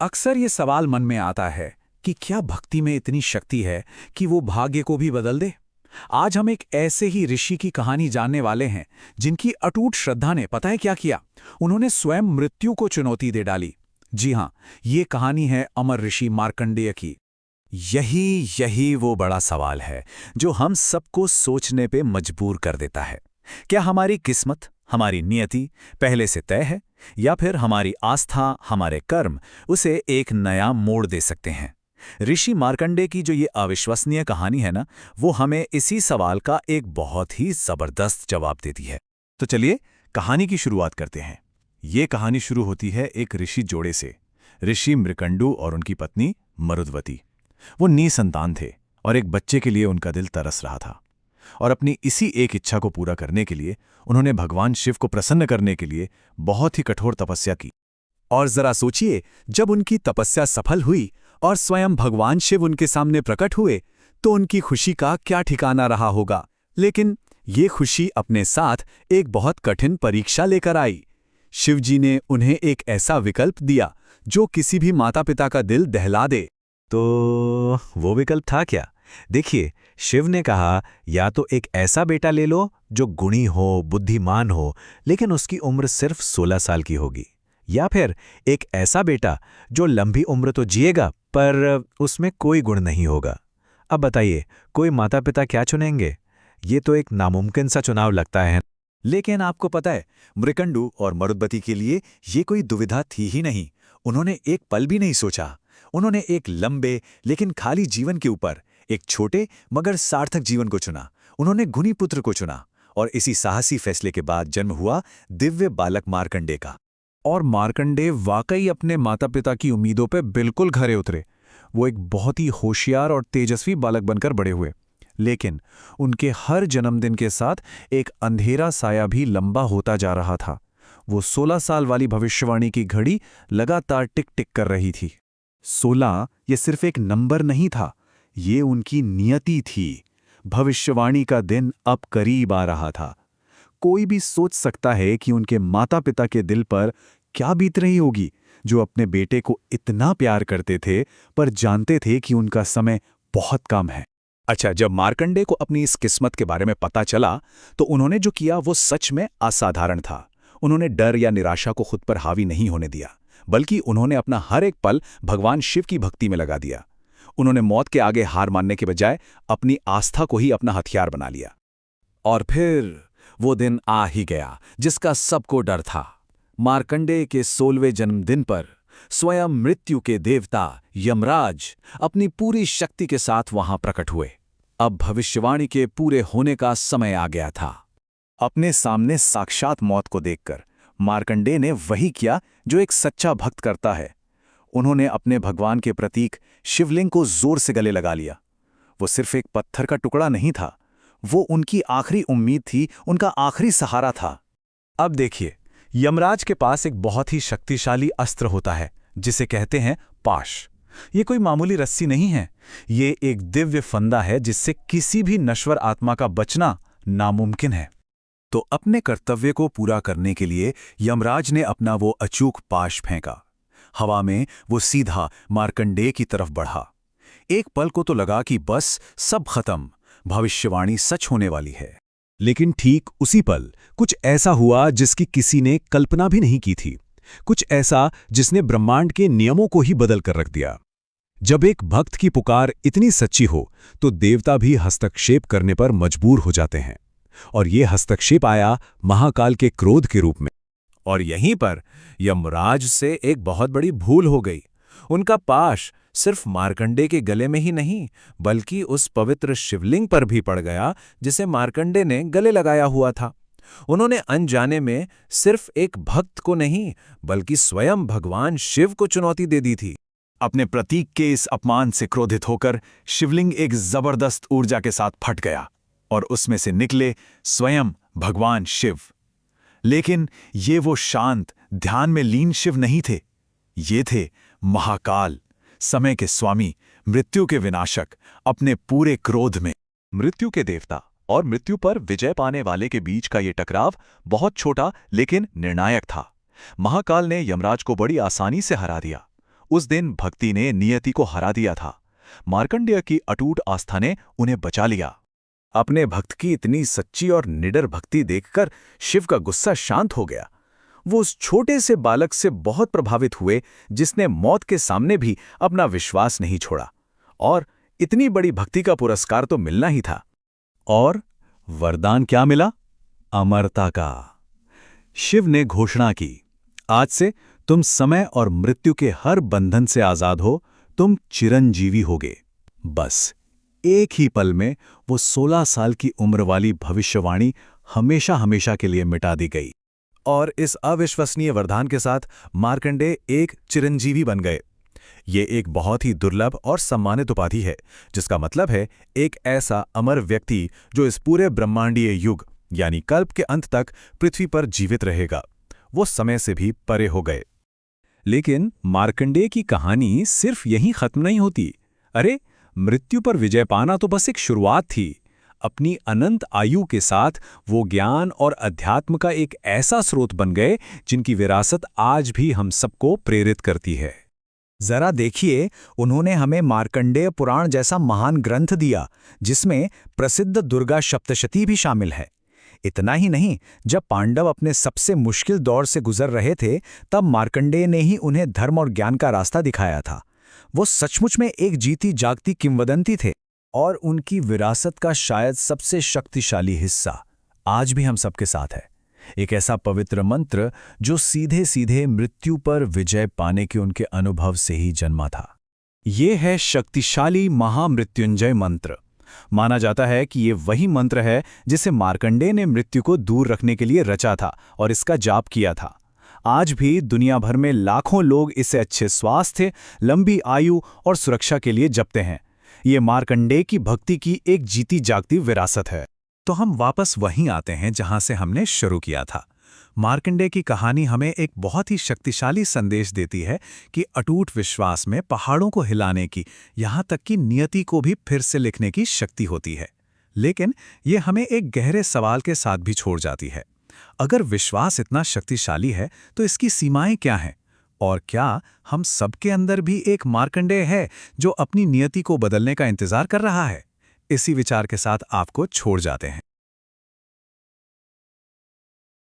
अक्सर ये सवाल मन में आता है कि क्या भक्ति में इतनी शक्ति है कि वो भाग्य को भी बदल दे। आज हम एक ऐसे ही ऋषि की कहानी जानने वाले हैं जिनकी अटूट श्रद्धा ने पता है क्या किया। उन्होंने स्वयं मृत्यु को चुनौती दे डाली। जी हाँ, ये कहानी है अमर ऋषि मार्कंडेय की। यही यही वो बड़ा सवाल है जो हम सबको सोचने पे मजबूर कर देता है। क्या हमारी किस्मत, हमारी नियति पहले से तय है, या फिर हमारी आस्था, हमारे कर्म उसे एक नया मोड़ दे सकते हैं? ऋषि मार्कंडेय की जो ये अविश्वसनीय कहानी है ना, वो हमें इसी सवाल का एक बहुत ही जबरदस्त जवाब देती है। तो चलिए कहानी की शुरुआत करते हैं। ये कहानी शुरू होती है एक ऋषि जोड़े से, ऋषि मृकंडु और उनकी पत्नी मरुद्वती। वो निसंतान थे और एक बच्चे के लिए उनका दिल तरस रहा था। और अपनी इसी एक इच्छा को पूरा करने के लिए उन्होंने भगवान शिव को प्रसन्न करने के लिए बहुत ही कठोर तपस्या की। और जरा सोचिए, जब उनकी तपस्या सफल हुई और स्वयं भगवान शिव उनके सामने प्रकट हुए तो उनकी खुशी का क्या ठिकाना रहा होगा। लेकिन ये खुशी अपने साथ एक बहुत कठिन परीक्षा लेकर आई। शिवजी ने उन्हें एक ऐसा विकल्प दिया जो किसी भी माता पिता का दिल दहला दे। तो वो विकल्प था क्या? देखिए, शिव ने कहा, या तो एक ऐसा बेटा ले लो जो गुणी हो, बुद्धिमान हो, लेकिन उसकी उम्र सिर्फ 16 साल की होगी, या फिर एक ऐसा बेटा जो लंबी उम्र तो जिएगा पर उसमें कोई गुण नहीं होगा। अब बताइए, कोई माता पिता क्या चुनेंगे? ये तो एक नामुमकिन सा चुनाव लगता है। लेकिन आपको पता है, मृकंडु और मरुद्वती के लिए ये कोई दुविधा थी ही नहीं। उन्होंने एक पल भी नहीं सोचा। उन्होंने एक लंबे लेकिन खाली जीवन के ऊपर एक छोटे मगर सार्थक जीवन को चुना। उन्होंने गुणी पुत्र को चुना और इसी साहसी फैसले के बाद जन्म हुआ दिव्य बालक मार्कंडेय का। और मार्कंडेय वाकई अपने माता पिता की उम्मीदों पे बिल्कुल खरे उतरे। वो एक बहुत ही होशियार और तेजस्वी बालक बनकर बड़े हुए। लेकिन उनके हर जन्मदिन के साथ एक अंधेरा साया भी लंबा होता जा रहा था। वो 16 साल वाली भविष्यवाणी की घड़ी लगातार टिक टिक कर रही थी। 16 ये सिर्फ एक नंबर नहीं था, ये उनकी नियति थी। भविष्यवाणी का दिन अब करीब आ रहा था। कोई भी सोच सकता है कि उनके माता पिता के दिल पर क्या बीत रही होगी, जो अपने बेटे को इतना प्यार करते थे पर जानते थे कि उनका समय बहुत कम है। अच्छा, जब मार्कंडेय को अपनी इस किस्मत के बारे में पता चला तो उन्होंने जो किया वो सच में असाधारण था। उन्होंने डर या निराशा को खुद पर हावी नहीं होने दिया, बल्कि उन्होंने अपना हर एक पल भगवान शिव की भक्ति में लगा दिया। उन्होंने मौत के आगे हार मानने के बजाय अपनी आस्था को ही अपना हथियार बना लिया। और फिर वो दिन आ ही गया जिसका सबको डर था। मार्कंडेय के 16वें जन्मदिन पर स्वयं मृत्यु के देवता यमराज अपनी पूरी शक्ति के साथ वहां प्रकट हुए। अब भविष्यवाणी के पूरे होने का समय आ गया था। अपने सामने साक्षात मौत को देखकर मार्कंडेय ने वही किया जो एक सच्चा भक्त करता है। उन्होंने अपने भगवान के प्रतीक शिवलिंग को जोर से गले लगा लिया। वो सिर्फ एक पत्थर का टुकड़ा नहीं था, वो उनकी आखिरी उम्मीद थी, उनका आखिरी सहारा था। अब देखिए, यमराज के पास एक बहुत ही शक्तिशाली अस्त्र होता है जिसे कहते हैं पाश। ये कोई मामूली रस्सी नहीं है, ये एक दिव्य फंदा है जिससे किसी भी नश्वर आत्मा का बचना नामुमकिन है। तो अपने कर्तव्य को पूरा करने के लिए यमराज ने अपना वो अचूक पाश फेंका। हवा में वो सीधा मार्कंडेय की तरफ बढ़ा। एक पल को तो लगा कि बस सब खत्म, भविष्यवाणी सच होने वाली है। लेकिन ठीक उसी पल कुछ ऐसा हुआ जिसकी किसी ने कल्पना भी नहीं की थी। कुछ ऐसा जिसने ब्रह्मांड के नियमों को ही बदल कर रख दिया। जब एक भक्त की पुकार इतनी सच्ची हो तो देवता भी हस्तक्षेप करने पर मजबूर हो जाते हैं। और ये हस्तक्षेप आया महाकाल के क्रोध के रूप में। और यहीं पर यमराज से एक बहुत बड़ी भूल हो गई। उनका पाश सिर्फ मार्कंडेय के गले में ही नहीं, बल्कि उस पवित्र शिवलिंग पर भी पड़ गया जिसे मार्कंडेय ने गले लगाया हुआ था। उन्होंने अनजाने में सिर्फ एक भक्त को नहीं, बल्कि स्वयं भगवान शिव को चुनौती दे दी थी। अपने प्रतीक के इस अपमान से क्रोधित होकर शिवलिंग एक जबरदस्त ऊर्जा के साथ फट गया और उसमें से निकले स्वयं भगवान शिव। लेकिन ये वो शांत, ध्यान में लीन शिव नहीं थे। ये थे महाकाल, समय के स्वामी, मृत्यु के विनाशक। अपने पूरे क्रोध में मृत्यु के देवता और मृत्यु पर विजय पाने वाले के बीच का ये टकराव बहुत छोटा लेकिन निर्णायक था। महाकाल ने यमराज को बड़ी आसानी से हरा दिया। उस दिन भक्ति ने नियति को हरा दिया था। मार्कंडेय की अटूट आस्था ने उन्हें बचा लिया। अपने भक्त की इतनी सच्ची और निडर भक्ति देखकर शिव का गुस्सा शांत हो गया। वो उस छोटे से बालक से बहुत प्रभावित हुए जिसने मौत के सामने भी अपना विश्वास नहीं छोड़ा, और इतनी बड़ी भक्ति का पुरस्कार तो मिलना ही था। और वरदान क्या मिला? अमरता का। शिव ने घोषणा की, आज से तुम समय और मृत्यु के हर बंधन से आजाद हो, तुम चिरंजीवी होगे। बस एक ही पल में वो 16 साल की उम्र वाली भविष्यवाणी हमेशा हमेशा के लिए मिटा दी गई। और इस अविश्वसनीय वरदान के साथ मार्कंडेय एक चिरंजीवी बन गए। ये एक बहुत ही दुर्लभ और सम्मानित उपाधि है, जिसका मतलब है एक ऐसा अमर व्यक्ति जो इस पूरे ब्रह्मांडीय युग यानी कल्प के अंत तक पृथ्वी पर जीवित रहेगा। वो समय से भी परे हो गए। लेकिन मार्कंडेय की कहानी सिर्फ यहीं खत्म नहीं होती। अरे, मृत्यु पर विजय पाना तो बस एक शुरुआत थी। अपनी अनंत आयु के साथ वो ज्ञान और अध्यात्म का एक ऐसा स्रोत बन गए जिनकी विरासत आज भी हम सबको प्रेरित करती है। जरा देखिए, उन्होंने हमें मार्कंडेय पुराण जैसा महान ग्रंथ दिया जिसमें प्रसिद्ध दुर्गा सप्तशती भी शामिल है। इतना ही नहीं, जब पांडव अपने सबसे मुश्किल दौर से गुजर रहे थे तब मार्कंडेय ने ही उन्हें धर्म और ज्ञान का रास्ता दिखाया था। वो सचमुच में एक जीती जागती किंवदंती थे, और उनकी विरासत का शायद सबसे शक्तिशाली हिस्सा आज भी हम सबके साथ है। एक ऐसा पवित्र मंत्र जो सीधे सीधे मृत्यु पर विजय पाने के उनके अनुभव से ही जन्मा था। ये है शक्तिशाली महामृत्युंजय मंत्र। माना जाता है कि ये वही मंत्र है जिसे मार्कंडेय ने मृत्यु को दूर रखने के लिए रचा था और इसका जाप किया था। आज भी दुनिया भर में लाखों लोग इसे अच्छे स्वास्थ्य, लंबी आयु और सुरक्षा के लिए जपते हैं। ये मार्कंडेय की भक्ति की एक जीती जागती विरासत है। तो हम वापस वहीं आते हैं जहां से हमने शुरू किया था। मार्कंडेय की कहानी हमें एक बहुत ही शक्तिशाली संदेश देती है कि अटूट विश्वास में पहाड़ों को हिलाने की, यहां तक कि नियति को भी फिर से लिखने की शक्ति होती है। लेकिन ये हमें एक गहरे सवाल के साथ भी छोड़ जाती है। अगर विश्वास इतना शक्तिशाली है तो इसकी सीमाएं क्या हैं? और क्या हम सबके अंदर भी एक मार्कंडेय है जो अपनी नियति को बदलने का इंतजार कर रहा है? इसी विचार के साथ आपको छोड़ जाते हैं।